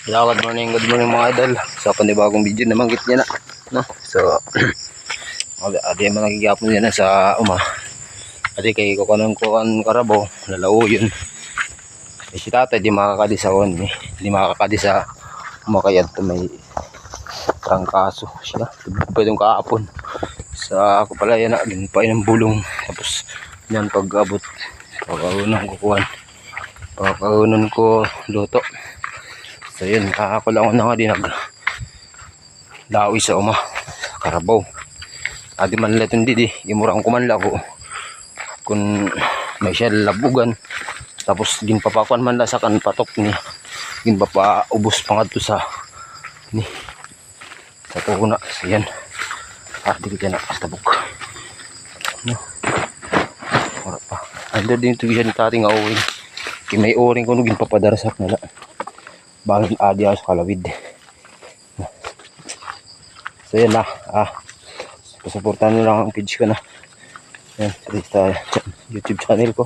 Hello, good morning mga idol. So panibagong video naman git niya na, no? So adi man nagigapon niya na sa adi kay kukunan ko ang karabaw, lalawo yun. Si tatay di makakadi sa di makakadi sa umakayad to may trangkaso siya. Pwedeng kaapon. Sa ako pala yan na ginpain ng bulong. Tapos yan pag-abot pagkaunan ko kuhan. Pagkaunan ko luto. So yun, ako lang na nga din nagdawi sa karabaw. Adi man latin didi, imurang kumanla ko. Kung may siya labugan, tapos ginpapakuan man la sa kan patok ni, ginpapaubos pangadto sa ni sa tuna. So yan, dili ka na tabok. No, wala pa. Ando din ito siya ni tating awin. Kaya may oring ko nung ginpapadarasak nila. Bangin adi sa kalawid. So yan na. Pasuportahan nyo lang ang page ko na. Yan, sa YouTube channel ko.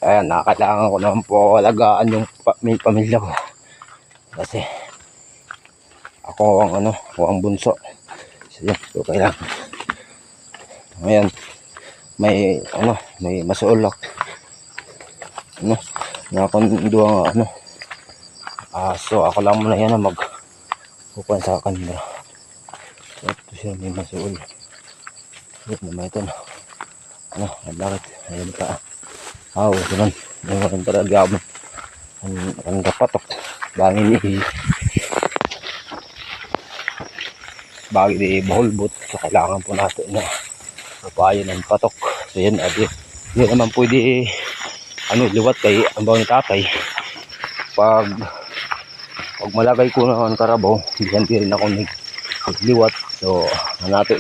Ayan, nakakailangan ko naman po alagaan yung pamilya ko. Kasi ako ang bunso. So yan, so kailangan. Ayan, may masuulak. Na akong duwang so ako lang muna yan na magkukuhan sa kanila. So ito siya, may masuul. Ito naman ito na bakit ayun ka ito man yung talaga ang kapatok bangin bagay bahulbot. So kailangan po natin na papayan ng patok. So yan, hindi naman pwede liwat kay ang bawa ni tatay. Pag malagay ko na ang karabaw, hindi rin ako nagliwat. So anato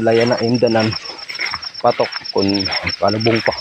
la yan na imdanan patok kung palubong pa.